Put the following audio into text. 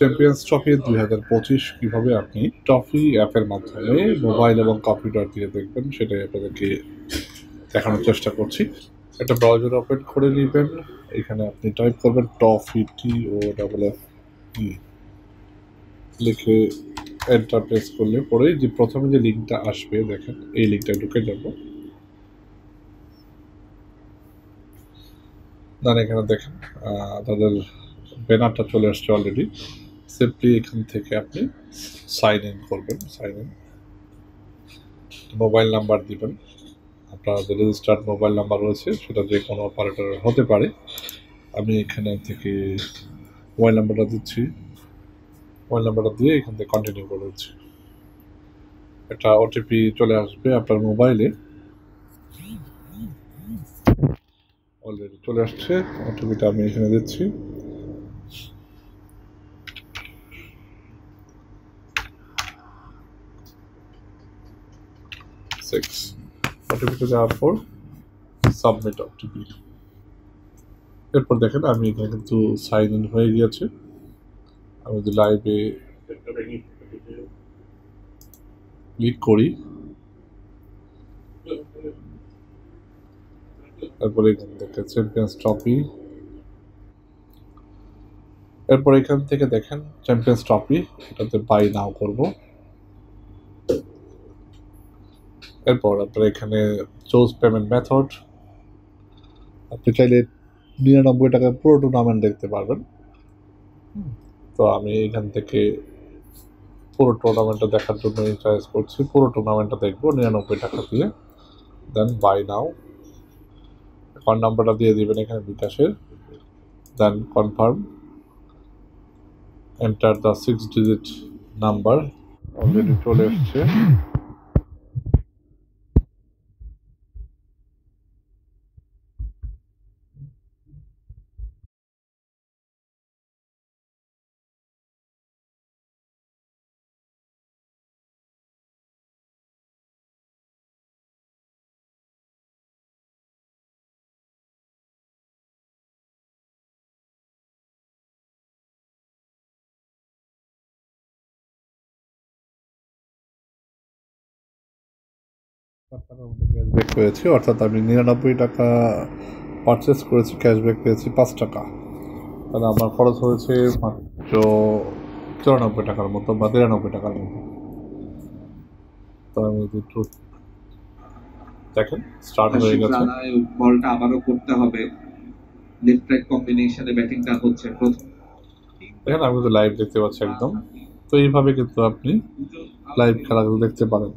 Champions trophy 2025 কিভাবে আপনি trophy অ্যাপের মাধ্যমে মোবাইল এবং কম্পিউটার দিয়ে দেখবেন সেটাই আপনাদেরকে দেখানোর চেষ্টা করছি। একটা ব্রাউজার ওপেন করে নেবেন। এখানে আপনি টাইপ করবেন টফি TOFF লিখে এন্টার প্রেস করলে পরে যে প্রথমে যে লিঙ্কটা আসবে দেখেন এই লিঙ্কটা ঢুকে যাব। দেন এখানে দেখেন তাদের ব্যানারটা চলে আসছে অলরেডি। সিম্পলি এখান থেকে আপনি সাইন ইন করবেন। সাইন ইন মোবাইল নাম্বার দিবেন। আপনার যে রেজিস্টার্ড মোবাইল নাম্বার রয়েছে সেটা যে কোনো অপারেটর হতে পারে। আমি এখানে থেকে মোবাইল নাম্বারটা দিচ্ছি। মোবাইল নাম্বারটা দিয়ে এখান থেকে কন্টিনিউ করে দিচ্ছি। একটা ওটিপি চলে আসবে আপনার মোবাইলে। অলরেডি চলে আসছে। ওটিপিটা আমি এখানে দিচ্ছি। ওটিপিটা দেওয়ার পর সাবমিট ওটিপি। এরপর দেখেন আমি এখানে কিন্তু সাইন ইন হয়ে গিয়েছে। আমি যদি লাইভে ক্লিক করি তারপরে এখান থেকে চ্যাম্পিয়ন্স ট্রফি। এরপর এখান থেকে দেখেন চ্যাম্পিয়ন্স ট্রফি, এটাতে বাই নাও করব। এরপর আপনার এখানে চুজ পেমেন্ট মেথড। আপনি চাইলে 99 টাকায় পুরো টুর্নামেন্ট দেখতে পারবেন। তো আমি এখান থেকে পুরো টুর্নামেন্টটা দেখার জন্য চয়েস করছি। পুরো টুর্নামেন্টটা দেখবো 99 টাকা দিয়ে। দেন বাই নাও। অ্যাকাউন্ট নাম্বারটা দিয়ে দিবেন এখানে বিকাশের। Then confirm. Enter the 6 digit number. Already চলে এসছে। ক্যাশব্যাক পেয়েছি, অর্থাৎ আমি 99 টাকা পারচেস করেছি, ক্যাশব্যাক পেয়েছি 5 টাকা। তাহলে আমার খরচ হয়েছে মাত্র 94 টাকার মতো বা 93 টাকার মতো। তো আমি একটু দেখেন স্টার্ট হয়ে গেছে। বলটা আবারও করতে হবে। লেফট রাইট কম্বিনেশনে ব্যাটিংটা হচ্ছে প্রথম। দেখেন আমি কিন্তু লাইভ দেখতে পাচ্ছি একদম। তো এইভাবে কিন্তু আপনি লাইভ খেলাগুলো দেখতে পারেন।